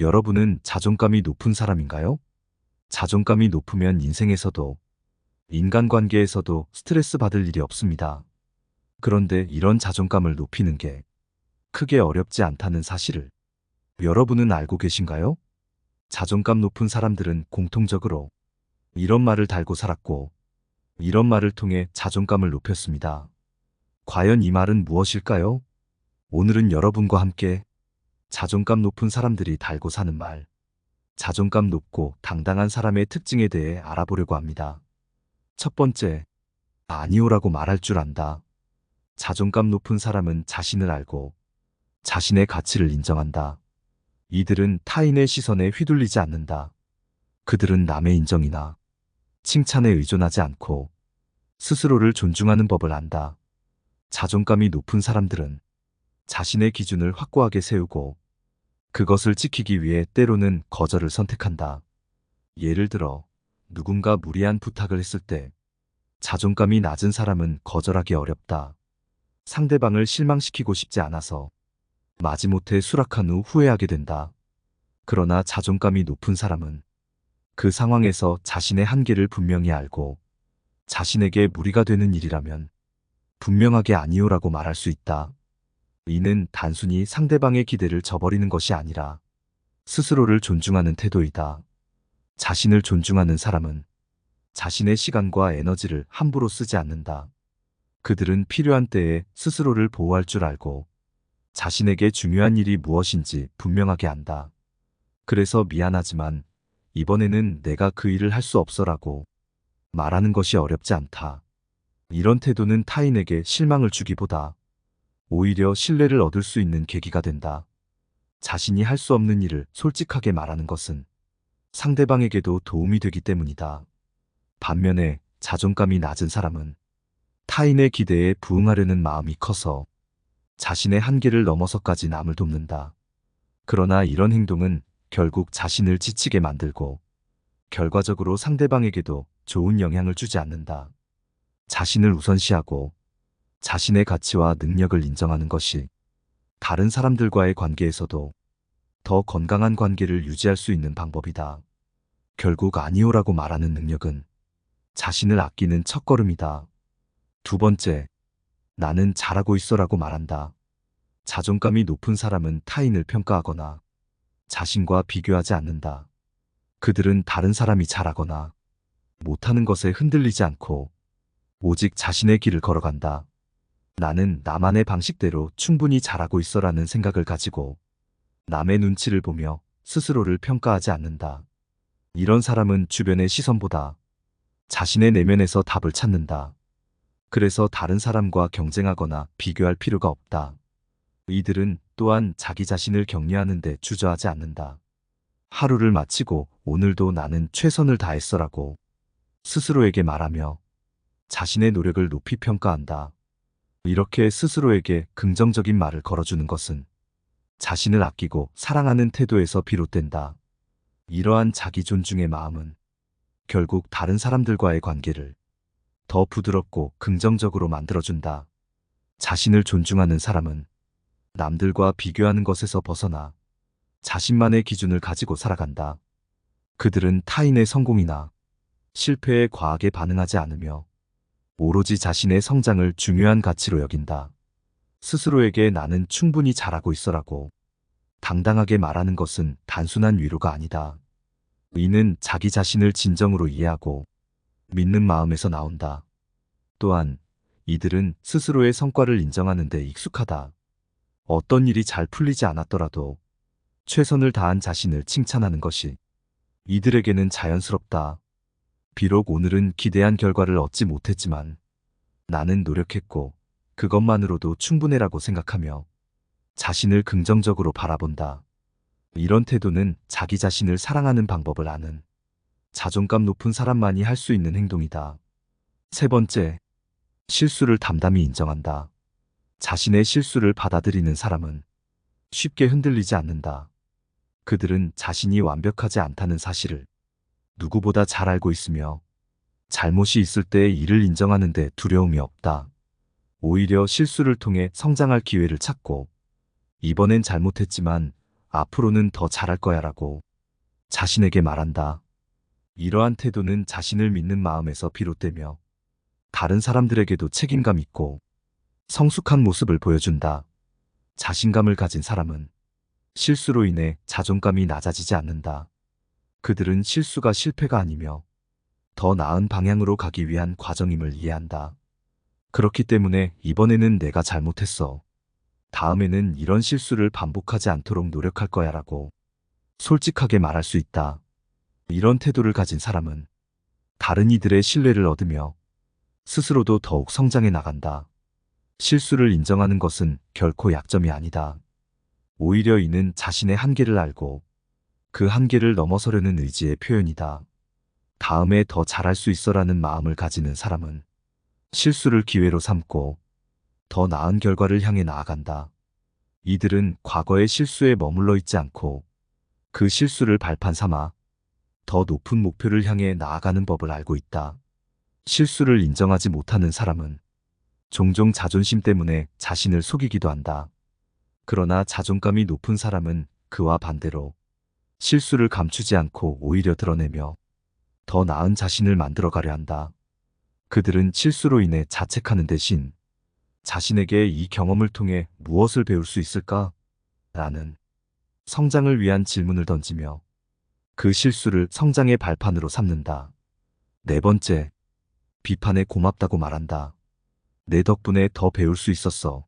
여러분은 자존감이 높은 사람인가요? 자존감이 높으면 인생에서도, 인간관계에서도 스트레스 받을 일이 없습니다. 그런데 이런 자존감을 높이는 게 크게 어렵지 않다는 사실을 여러분은 알고 계신가요? 자존감 높은 사람들은 공통적으로 이런 말을 달고 살았고, 이런 말을 통해 자존감을 높였습니다. 과연 이 말은 무엇일까요? 오늘은 여러분과 함께 자존감 높은 사람들이 달고 사는 말, 자존감 높고 당당한 사람의 특징에 대해 알아보려고 합니다. 첫 번째, 아니오라고 말할 줄 안다. 자존감 높은 사람은 자신을 알고 자신의 가치를 인정한다. 이들은 타인의 시선에 휘둘리지 않는다. 그들은 남의 인정이나 칭찬에 의존하지 않고 스스로를 존중하는 법을 안다. 자존감이 높은 사람들은 자신의 기준을 확고하게 세우고 그것을 지키기 위해 때로는 거절을 선택한다. 예를 들어 누군가 무리한 부탁을 했을 때 자존감이 낮은 사람은 거절하기 어렵다. 상대방을 실망시키고 싶지 않아서 마지못해 수락한 후 후회하게 된다. 그러나 자존감이 높은 사람은 그 상황에서 자신의 한계를 분명히 알고 자신에게 무리가 되는 일이라면 분명하게 아니오라고 말할 수 있다. 이는 단순히 상대방의 기대를 저버리는 것이 아니라 스스로를 존중하는 태도이다. 자신을 존중하는 사람은 자신의 시간과 에너지를 함부로 쓰지 않는다. 그들은 필요한 때에 스스로를 보호할 줄 알고 자신에게 중요한 일이 무엇인지 분명하게 안다. 그래서 미안하지만 이번에는 내가 그 일을 할 수 없어라고 말하는 것이 어렵지 않다. 이런 태도는 타인에게 실망을 주기보다 오히려 신뢰를 얻을 수 있는 계기가 된다. 자신이 할 수 없는 일을 솔직하게 말하는 것은 상대방에게도 도움이 되기 때문이다. 반면에 자존감이 낮은 사람은 타인의 기대에 부응하려는 마음이 커서 자신의 한계를 넘어서까지 남을 돕는다. 그러나 이런 행동은 결국 자신을 지치게 만들고 결과적으로 상대방에게도 좋은 영향을 주지 않는다. 자신을 우선시하고 자신의 가치와 능력을 인정하는 것이 다른 사람들과의 관계에서도 더 건강한 관계를 유지할 수 있는 방법이다. 결국 아니오라고 말하는 능력은 자신을 아끼는 첫걸음이다. 두 번째, 나는 잘하고 있어라고 말한다. 자존감이 높은 사람은 타인을 평가하거나 자신과 비교하지 않는다. 그들은 다른 사람이 잘하거나 못하는 것에 흔들리지 않고 오직 자신의 길을 걸어간다. 나는 나만의 방식대로 충분히 잘하고 있어라는 생각을 가지고 남의 눈치를 보며 스스로를 평가하지 않는다. 이런 사람은 주변의 시선보다 자신의 내면에서 답을 찾는다. 그래서 다른 사람과 경쟁하거나 비교할 필요가 없다. 이들은 또한 자기 자신을 격려하는 데 주저하지 않는다. 하루를 마치고 오늘도 나는 최선을 다했어라고 스스로에게 말하며 자신의 노력을 높이 평가한다. 이렇게 스스로에게 긍정적인 말을 걸어주는 것은 자신을 아끼고 사랑하는 태도에서 비롯된다. 이러한 자기 존중의 마음은 결국 다른 사람들과의 관계를 더 부드럽고 긍정적으로 만들어준다. 자신을 존중하는 사람은 남들과 비교하는 것에서 벗어나 자신만의 기준을 가지고 살아간다. 그들은 타인의 성공이나 실패에 과하게 반응하지 않으며 오로지 자신의 성장을 중요한 가치로 여긴다. 스스로에게 나는 충분히 잘하고 있어라고 당당하게 말하는 것은 단순한 위로가 아니다. 이는 자기 자신을 진정으로 이해하고 믿는 마음에서 나온다. 또한 이들은 스스로의 성과를 인정하는 데 익숙하다. 어떤 일이 잘 풀리지 않았더라도 최선을 다한 자신을 칭찬하는 것이 이들에게는 자연스럽다. 비록 오늘은 기대한 결과를 얻지 못했지만 나는 노력했고 그것만으로도 충분해라고 생각하며 자신을 긍정적으로 바라본다. 이런 태도는 자기 자신을 사랑하는 방법을 아는 자존감 높은 사람만이 할 수 있는 행동이다. 세 번째, 실수를 담담히 인정한다. 자신의 실수를 받아들이는 사람은 쉽게 흔들리지 않는다. 그들은 자신이 완벽하지 않다는 사실을 누구보다 잘 알고 있으며 잘못이 있을 때 이를 인정하는 데 두려움이 없다. 오히려 실수를 통해 성장할 기회를 찾고 이번엔 잘못했지만 앞으로는 더 잘할 거야라고 자신에게 말한다. 이러한 태도는 자신을 믿는 마음에서 비롯되며 다른 사람들에게도 책임감 있고 성숙한 모습을 보여준다. 자신감을 가진 사람은 실수로 인해 자존감이 낮아지지 않는다. 그들은 실수가 실패가 아니며 더 나은 방향으로 가기 위한 과정임을 이해한다. 그렇기 때문에 이번에는 내가 잘못했어. 다음에는 이런 실수를 반복하지 않도록 노력할 거야라고 솔직하게 말할 수 있다. 이런 태도를 가진 사람은 다른 이들의 신뢰를 얻으며 스스로도 더욱 성장해 나간다. 실수를 인정하는 것은 결코 약점이 아니다. 오히려 이는 자신의 한계를 알고 그 한계를 넘어서려는 의지의 표현이다. 다음에 더 잘할 수 있어라는 마음을 가지는 사람은 실수를 기회로 삼고 더 나은 결과를 향해 나아간다. 이들은 과거의 실수에 머물러 있지 않고 그 실수를 발판 삼아 더 높은 목표를 향해 나아가는 법을 알고 있다. 실수를 인정하지 못하는 사람은 종종 자존심 때문에 자신을 속이기도 한다. 그러나 자존감이 높은 사람은 그와 반대로 실수를 감추지 않고 오히려 드러내며 더 나은 자신을 만들어가려 한다. 그들은 실수로 인해 자책하는 대신 자신에게 이 경험을 통해 무엇을 배울 수 있을까? 라는 성장을 위한 질문을 던지며 그 실수를 성장의 발판으로 삼는다. 네 번째, 비판에 고맙다고 말한다. 내 덕분에 더 배울 수 있었어.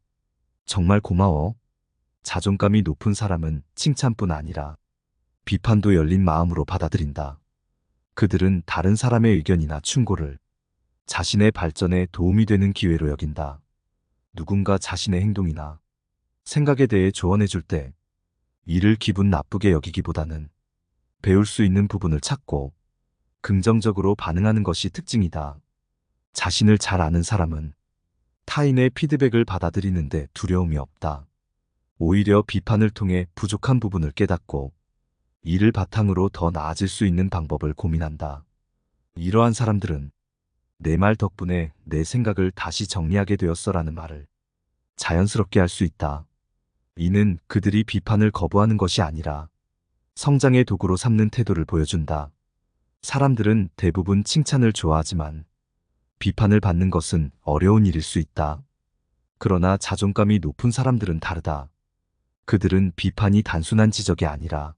정말 고마워. 자존감이 높은 사람은 칭찬뿐 아니라 비판도 열린 마음으로 받아들인다. 그들은 다른 사람의 의견이나 충고를 자신의 발전에 도움이 되는 기회로 여긴다. 누군가 자신의 행동이나 생각에 대해 조언해 줄 때 이를 기분 나쁘게 여기기보다는 배울 수 있는 부분을 찾고 긍정적으로 반응하는 것이 특징이다. 자신을 잘 아는 사람은 타인의 피드백을 받아들이는데 두려움이 없다. 오히려 비판을 통해 부족한 부분을 깨닫고 이를 바탕으로 더 나아질 수 있는 방법을 고민한다. 이러한 사람들은 내 말 덕분에 내 생각을 다시 정리하게 되었어라는 말을 자연스럽게 할 수 있다. 이는 그들이 비판을 거부하는 것이 아니라 성장의 도구로 삼는 태도를 보여준다. 사람들은 대부분 칭찬을 좋아하지만 비판을 받는 것은 어려운 일일 수 있다. 그러나 자존감이 높은 사람들은 다르다. 그들은 비판이 단순한 지적이 아니라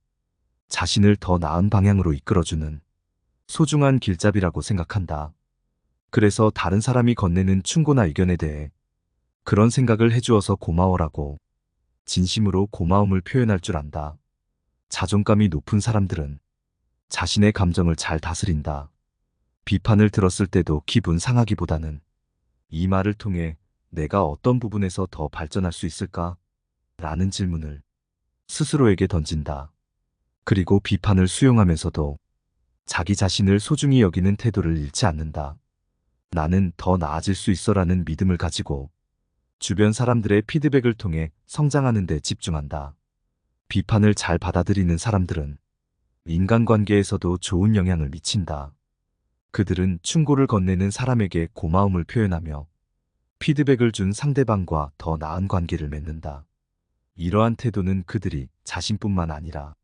자신을 더 나은 방향으로 이끌어주는 소중한 길잡이라고 생각한다. 그래서 다른 사람이 건네는 충고나 의견에 대해 그런 생각을 해주어서 고마워라고 진심으로 고마움을 표현할 줄 안다. 자존감이 높은 사람들은 자신의 감정을 잘 다스린다. 비판을 들었을 때도 기분 상하기보다는 이 말을 통해 내가 어떤 부분에서 더 발전할 수 있을까? 라는 질문을 스스로에게 던진다. 그리고 비판을 수용하면서도 자기 자신을 소중히 여기는 태도를 잃지 않는다. 나는 더 나아질 수 있어라는 믿음을 가지고 주변 사람들의 피드백을 통해 성장하는 데 집중한다. 비판을 잘 받아들이는 사람들은 인간관계에서도 좋은 영향을 미친다. 그들은 충고를 건네는 사람에게 고마움을 표현하며 피드백을 준 상대방과 더 나은 관계를 맺는다. 이러한 태도는 그들이 자신뿐만 아니라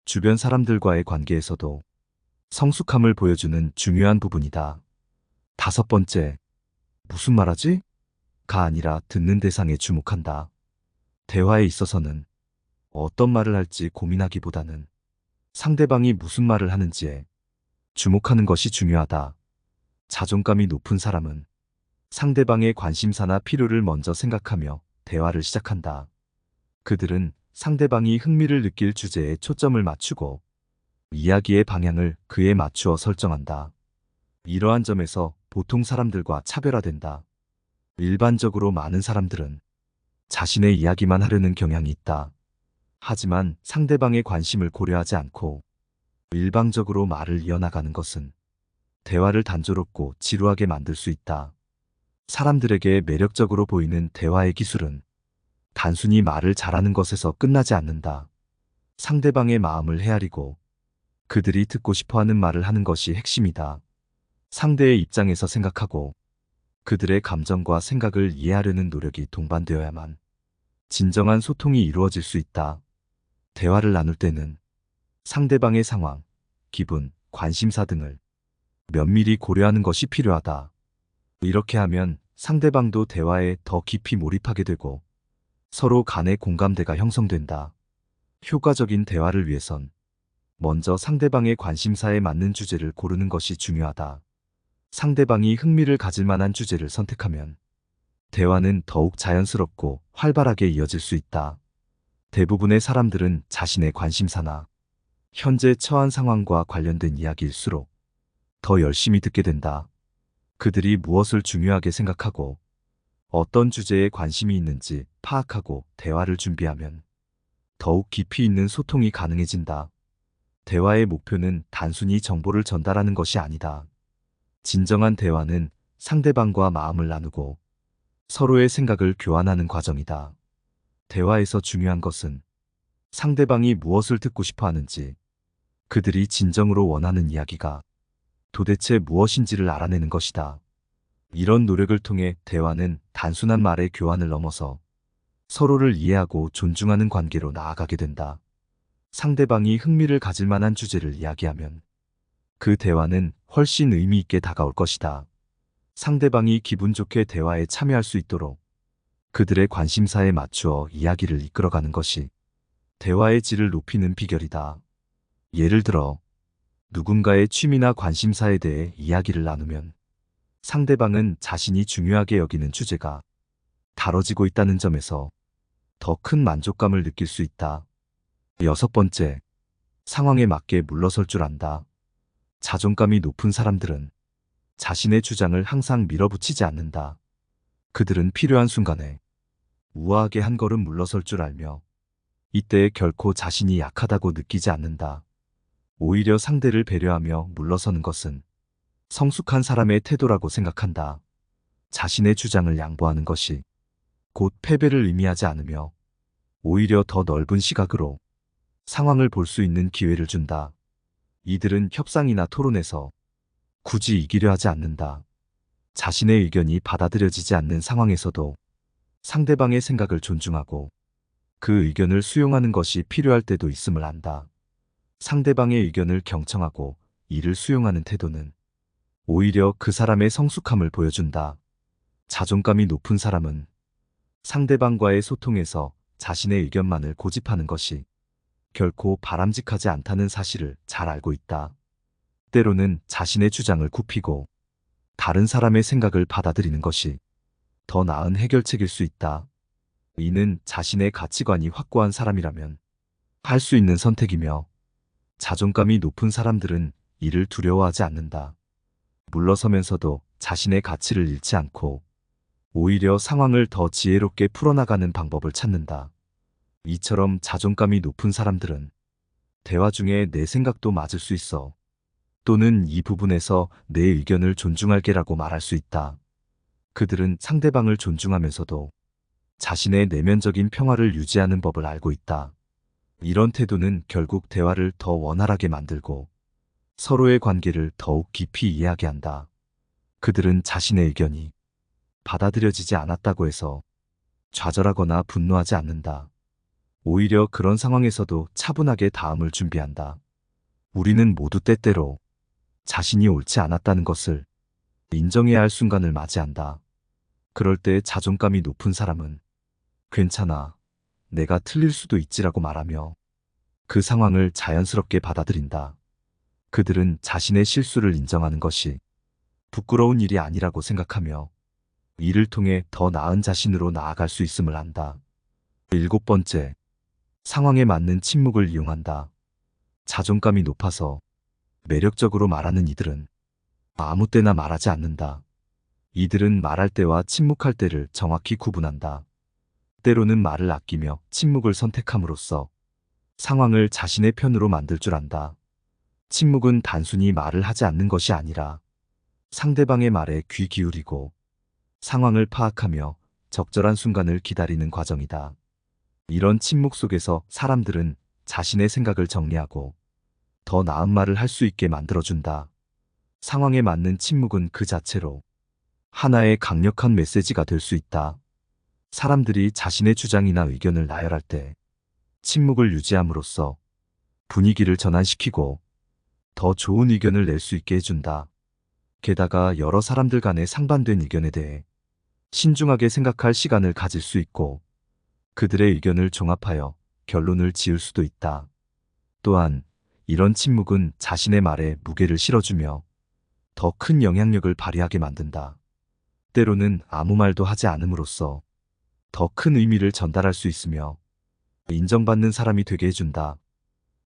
주변 사람들과의 관계에서도 성숙함을 보여주는 중요한 부분이다. 다섯 번째, 무슨 말하지? 가 아니라 듣는 대상에 주목한다. 대화에 있어서는 어떤 말을 할지 고민하기보다는 상대방이 무슨 말을 하는지에 주목하는 것이 중요하다. 자존감이 높은 사람은 상대방의 관심사나 필요를 먼저 생각하며 대화를 시작한다. 그들은 상대방이 흥미를 느낄 주제에 초점을 맞추고 이야기의 방향을 그에 맞추어 설정한다. 이러한 점에서 보통 사람들과 차별화된다. 일반적으로 많은 사람들은 자신의 이야기만 하려는 경향이 있다. 하지만 상대방의 관심을 고려하지 않고 일방적으로 말을 이어나가는 것은 대화를 단조롭고 지루하게 만들 수 있다. 사람들에게 매력적으로 보이는 대화의 기술은 단순히 말을 잘하는 것에서 끝나지 않는다. 상대방의 마음을 헤아리고 그들이 듣고 싶어하는 말을 하는 것이 핵심이다. 상대의 입장에서 생각하고 그들의 감정과 생각을 이해하려는 노력이 동반되어야만 진정한 소통이 이루어질 수 있다. 대화를 나눌 때는 상대방의 상황, 기분, 관심사 등을 면밀히 고려하는 것이 필요하다. 이렇게 하면 상대방도 대화에 더 깊이 몰입하게 되고 서로 간의 공감대가 형성된다. 효과적인 대화를 위해선 먼저 상대방의 관심사에 맞는 주제를 고르는 것이 중요하다. 상대방이 흥미를 가질 만한 주제를 선택하면 대화는 더욱 자연스럽고 활발하게 이어질 수 있다. 대부분의 사람들은 자신의 관심사나 현재 처한 상황과 관련된 이야기일수록 더 열심히 듣게 된다. 그들이 무엇을 중요하게 생각하고 어떤 주제에 관심이 있는지 파악하고 대화를 준비하면 더욱 깊이 있는 소통이 가능해진다. 대화의 목표는 단순히 정보를 전달하는 것이 아니다. 진정한 대화는 상대방과 마음을 나누고 서로의 생각을 교환하는 과정이다. 대화에서 중요한 것은 상대방이 무엇을 듣고 싶어 하는지, 그들이 진정으로 원하는 이야기가 도대체 무엇인지를 알아내는 것이다. 이런 노력을 통해 대화는 단순한 말의 교환을 넘어서 서로를 이해하고 존중하는 관계로 나아가게 된다. 상대방이 흥미를 가질 만한 주제를 이야기하면 그 대화는 훨씬 의미 있게 다가올 것이다. 상대방이 기분 좋게 대화에 참여할 수 있도록 그들의 관심사에 맞추어 이야기를 이끌어가는 것이 대화의 질을 높이는 비결이다. 예를 들어, 누군가의 취미나 관심사에 대해 이야기를 나누면 상대방은 자신이 중요하게 여기는 주제가 다뤄지고 있다는 점에서 더 큰 만족감을 느낄 수 있다. 6번째, 상황에 맞게 물러설 줄 안다. 자존감이 높은 사람들은 자신의 주장을 항상 밀어붙이지 않는다. 그들은 필요한 순간에 우아하게 한 걸음 물러설 줄 알며 이때 결코 자신이 약하다고 느끼지 않는다. 오히려 상대를 배려하며 물러서는 것은 성숙한 사람의 태도라고 생각한다. 자신의 주장을 양보하는 것이 곧 패배를 의미하지 않으며 오히려 더 넓은 시각으로 상황을 볼 수 있는 기회를 준다. 이들은 협상이나 토론에서 굳이 이기려 하지 않는다. 자신의 의견이 받아들여지지 않는 상황에서도 상대방의 생각을 존중하고 그 의견을 수용하는 것이 필요할 때도 있음을 안다. 상대방의 의견을 경청하고 이를 수용하는 태도는 오히려 그 사람의 성숙함을 보여준다. 자존감이 높은 사람은 상대방과의 소통에서 자신의 의견만을 고집하는 것이 결코 바람직하지 않다는 사실을 잘 알고 있다. 때로는 자신의 주장을 굽히고 다른 사람의 생각을 받아들이는 것이 더 나은 해결책일 수 있다. 이는 자신의 가치관이 확고한 사람이라면 할 수 있는 선택이며 자존감이 높은 사람들은 이를 두려워하지 않는다. 물러서면서도 자신의 가치를 잃지 않고 오히려 상황을 더 지혜롭게 풀어나가는 방법을 찾는다. 이처럼 자존감이 높은 사람들은 대화 중에 내 생각도 맞을 수 있어. 또는 이 부분에서 내 의견을 존중할게라고 말할 수 있다. 그들은 상대방을 존중하면서도 자신의 내면적인 평화를 유지하는 법을 알고 있다. 이런 태도는 결국 대화를 더 원활하게 만들고 서로의 관계를 더욱 깊이 이해하게 한다. 그들은 자신의 의견이 받아들여지지 않았다고 해서 좌절하거나 분노하지 않는다. 오히려 그런 상황에서도 차분하게 다음을 준비한다. 우리는 모두 때때로 자신이 옳지 않았다는 것을 인정해야 할 순간을 맞이한다. 그럴 때 자존감이 높은 사람은 괜찮아, 내가 틀릴 수도 있지라고 말하며 그 상황을 자연스럽게 받아들인다. 그들은 자신의 실수를 인정하는 것이 부끄러운 일이 아니라고 생각하며 이를 통해 더 나은 자신으로 나아갈 수 있음을 안다. 7번째, 상황에 맞는 침묵을 이용한다. 자존감이 높아서 매력적으로 말하는 이들은 아무 때나 말하지 않는다. 이들은 말할 때와 침묵할 때를 정확히 구분한다. 때로는 말을 아끼며 침묵을 선택함으로써 상황을 자신의 편으로 만들 줄 안다. 침묵은 단순히 말을 하지 않는 것이 아니라 상대방의 말에 귀 기울이고 상황을 파악하며 적절한 순간을 기다리는 과정이다. 이런 침묵 속에서 사람들은 자신의 생각을 정리하고 더 나은 말을 할 수 있게 만들어준다. 상황에 맞는 침묵은 그 자체로 하나의 강력한 메시지가 될 수 있다. 사람들이 자신의 주장이나 의견을 나열할 때 침묵을 유지함으로써 분위기를 전환시키고 더 좋은 의견을 낼 수 있게 해준다. 게다가 여러 사람들 간의 상반된 의견에 대해 신중하게 생각할 시간을 가질 수 있고 그들의 의견을 종합하여 결론을 지을 수도 있다. 또한 이런 침묵은 자신의 말에 무게를 실어주며 더 큰 영향력을 발휘하게 만든다. 때로는 아무 말도 하지 않음으로써 더 큰 의미를 전달할 수 있으며 인정받는 사람이 되게 해준다.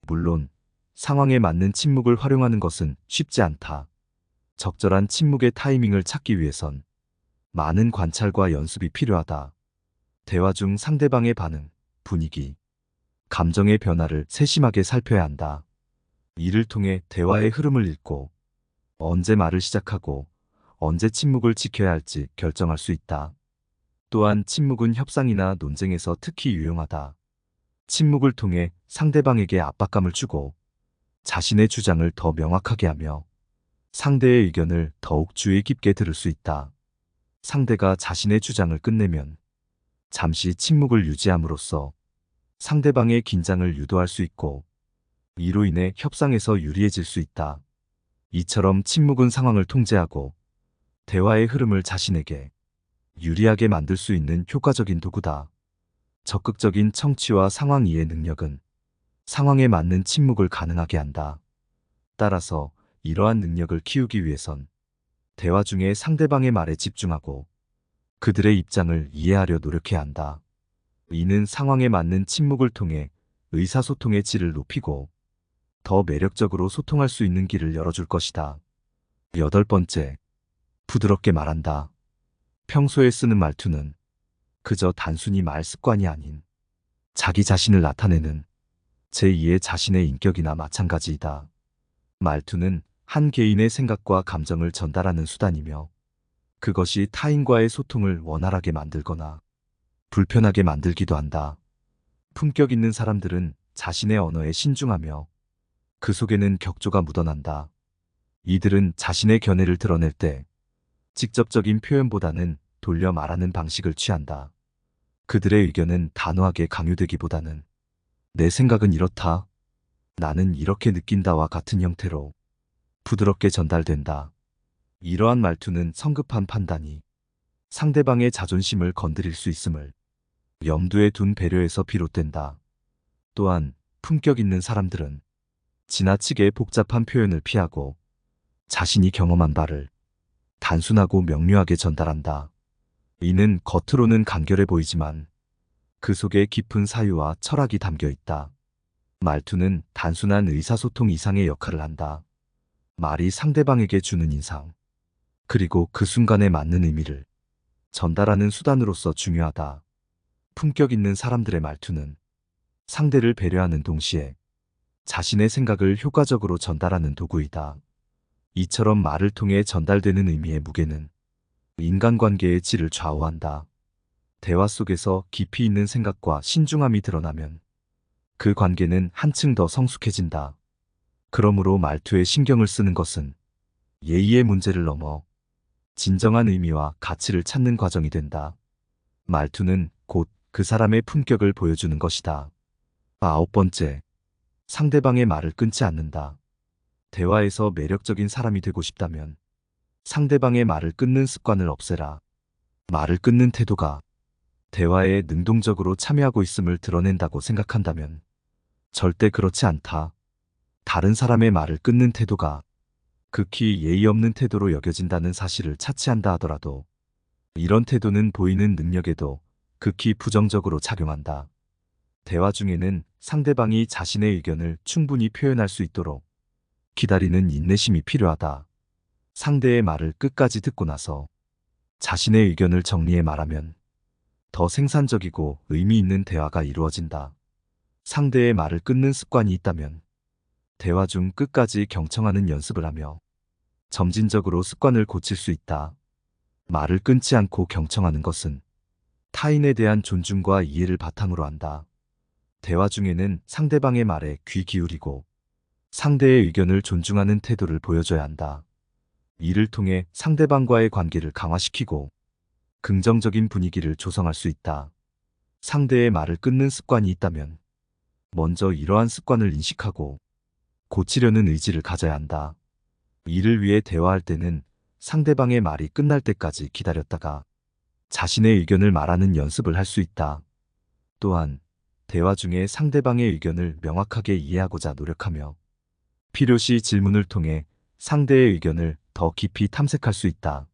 물론 상황에 맞는 침묵을 활용하는 것은 쉽지 않다. 적절한 침묵의 타이밍을 찾기 위해선 많은 관찰과 연습이 필요하다. 대화 중 상대방의 반응, 분위기, 감정의 변화를 세심하게 살펴야 한다. 이를 통해 대화의 흐름을 읽고 언제 말을 시작하고 언제 침묵을 지켜야 할지 결정할 수 있다. 또한 침묵은 협상이나 논쟁에서 특히 유용하다. 침묵을 통해 상대방에게 압박감을 주고 자신의 주장을 더 명확하게 하며 상대의 의견을 더욱 주의 깊게 들을 수 있다. 상대가 자신의 주장을 끝내면 잠시 침묵을 유지함으로써 상대방의 긴장을 유도할 수 있고 이로 인해 협상에서 유리해질 수 있다. 이처럼 침묵은 상황을 통제하고 대화의 흐름을 자신에게 유리하게 만들 수 있는 효과적인 도구다. 적극적인 청취와 상황 이해 능력은 상황에 맞는 침묵을 가능하게 한다. 따라서 이러한 능력을 키우기 위해선 대화 중에 상대방의 말에 집중하고 그들의 입장을 이해하려 노력해야 한다. 이는 상황에 맞는 침묵을 통해 의사소통의 질을 높이고 더 매력적으로 소통할 수 있는 길을 열어줄 것이다. 8번째, 부드럽게 말한다. 평소에 쓰는 말투는 그저 단순히 말 습관이 아닌 자기 자신을 나타내는 제2의 자신의 인격이나 마찬가지이다. 말투는 한 개인의 생각과 감정을 전달하는 수단이며 그것이 타인과의 소통을 원활하게 만들거나 불편하게 만들기도 한다. 품격 있는 사람들은 자신의 언어에 신중하며 그 속에는 격조가 묻어난다. 이들은 자신의 견해를 드러낼 때 직접적인 표현보다는 돌려 말하는 방식을 취한다. 그들의 의견은 단호하게 강요되기보다는 내 생각은 이렇다, 나는 이렇게 느낀다와 같은 형태로 부드럽게 전달된다. 이러한 말투는 성급한 판단이 상대방의 자존심을 건드릴 수 있음을 염두에 둔 배려에서 비롯된다. 또한 품격 있는 사람들은 지나치게 복잡한 표현을 피하고 자신이 경험한 바를 단순하고 명료하게 전달한다. 이는 겉으로는 간결해 보이지만 그 속에 깊은 사유와 철학이 담겨 있다. 말투는 단순한 의사소통 이상의 역할을 한다. 말이 상대방에게 주는 인상, 그리고 그 순간에 맞는 의미를 전달하는 수단으로서 중요하다. 품격 있는 사람들의 말투는 상대를 배려하는 동시에 자신의 생각을 효과적으로 전달하는 도구이다. 이처럼 말을 통해 전달되는 의미의 무게는 인간관계의 질을 좌우한다. 대화 속에서 깊이 있는 생각과 신중함이 드러나면 그 관계는 한층 더 성숙해진다. 그러므로 말투에 신경을 쓰는 것은 예의의 문제를 넘어 진정한 의미와 가치를 찾는 과정이 된다. 말투는 곧 그 사람의 품격을 보여주는 것이다. 9번째, 상대방의 말을 끊지 않는다. 대화에서 매력적인 사람이 되고 싶다면 상대방의 말을 끊는 습관을 없애라. 말을 끊는 태도가 대화에 능동적으로 참여하고 있음을 드러낸다고 생각한다면 절대 그렇지 않다. 다른 사람의 말을 끊는 태도가 극히 예의 없는 태도로 여겨진다는 사실을 차치한다 하더라도 이런 태도는 보이는 능력에도 극히 부정적으로 작용한다. 대화 중에는 상대방이 자신의 의견을 충분히 표현할 수 있도록 기다리는 인내심이 필요하다. 상대의 말을 끝까지 듣고 나서 자신의 의견을 정리해 말하면 더 생산적이고 의미 있는 대화가 이루어진다. 상대의 말을 끊는 습관이 있다면 대화 중 끝까지 경청하는 연습을 하며 점진적으로 습관을 고칠 수 있다. 말을 끊지 않고 경청하는 것은 타인에 대한 존중과 이해를 바탕으로 한다. 대화 중에는 상대방의 말에 귀 기울이고 상대의 의견을 존중하는 태도를 보여줘야 한다. 이를 통해 상대방과의 관계를 강화시키고 긍정적인 분위기를 조성할 수 있다. 상대의 말을 끊는 습관이 있다면 먼저 이러한 습관을 인식하고 고치려는 의지를 가져야 한다. 이를 위해 대화할 때는 상대방의 말이 끝날 때까지 기다렸다가 자신의 의견을 말하는 연습을 할 수 있다. 또한 대화 중에 상대방의 의견을 명확하게 이해하고자 노력하며 필요시 질문을 통해 상대의 의견을 더 깊이 탐색할 수 있다.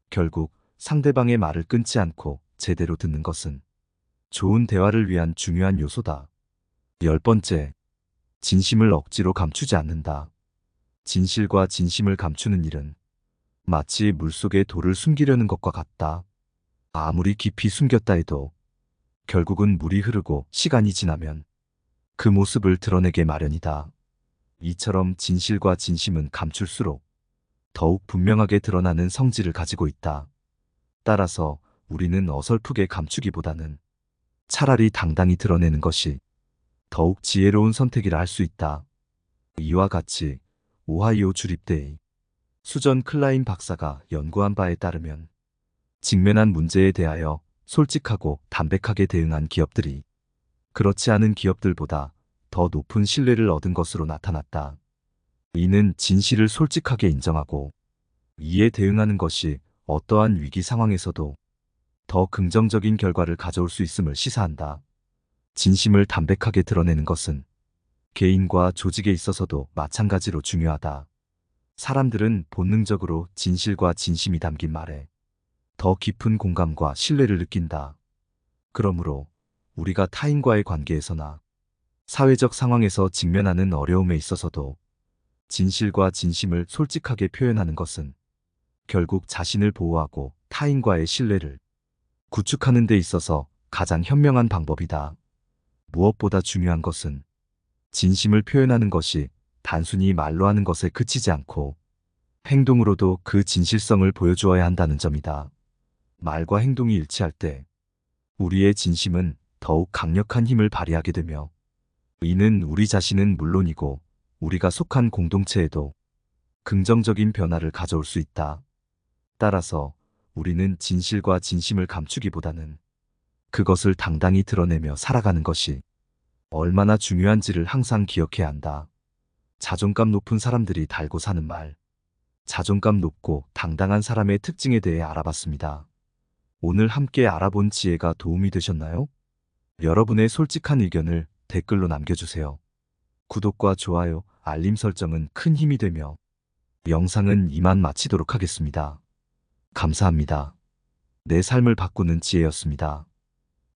결국 상대방의 말을 끊지 않고 제대로 듣는 것은 좋은 대화를 위한 중요한 요소다. 10번째, 진심을 억지로 감추지 않는다. 진실과 진심을 감추는 일은 마치 물속에 돌을 숨기려는 것과 같다. 아무리 깊이 숨겼다 해도 결국은 물이 흐르고 시간이 지나면 그 모습을 드러내게 마련이다. 이처럼 진실과 진심은 감출수록 더욱 분명하게 드러나는 성질을 가지고 있다. 따라서 우리는 어설프게 감추기보다는 차라리 당당히 드러내는 것이 더욱 지혜로운 선택이라 할 수 있다. 이와 같이 오하이오 주립대의 수전 클라인 박사가 연구한 바에 따르면 직면한 문제에 대하여 솔직하고 담백하게 대응한 기업들이 그렇지 않은 기업들보다 더 높은 신뢰를 얻은 것으로 나타났다. 이는 진실을 솔직하게 인정하고 이에 대응하는 것이 어떠한 위기 상황에서도 더 긍정적인 결과를 가져올 수 있음을 시사한다. 진심을 담백하게 드러내는 것은 개인과 조직에 있어서도 마찬가지로 중요하다. 사람들은 본능적으로 진실과 진심이 담긴 말에 더 깊은 공감과 신뢰를 느낀다. 그러므로 우리가 타인과의 관계에서나 사회적 상황에서 직면하는 어려움에 있어서도 진실과 진심을 솔직하게 표현하는 것은 결국 자신을 보호하고 타인과의 신뢰를 구축하는 데 있어서 가장 현명한 방법이다. 무엇보다 중요한 것은 진심을 표현하는 것이 단순히 말로 하는 것에 그치지 않고 행동으로도 그 진실성을 보여주어야 한다는 점이다. 말과 행동이 일치할 때 우리의 진심은 더욱 강력한 힘을 발휘하게 되며 이는 우리 자신은 물론이고 우리가 속한 공동체에도 긍정적인 변화를 가져올 수 있다. 따라서 우리는 진실과 진심을 감추기보다는 그것을 당당히 드러내며 살아가는 것이 얼마나 중요한지를 항상 기억해야 한다. 자존감 높은 사람들이 달고 사는 말. 자존감 높고 당당한 사람의 특징에 대해 알아봤습니다. 오늘 함께 알아본 지혜가 도움이 되셨나요? 여러분의 솔직한 의견을 댓글로 남겨주세요. 구독과 좋아요, 알림 설정은 큰 힘이 되며 영상은 이만 마치도록 하겠습니다. 감사합니다. 내 삶을 바꾸는 지혜였습니다.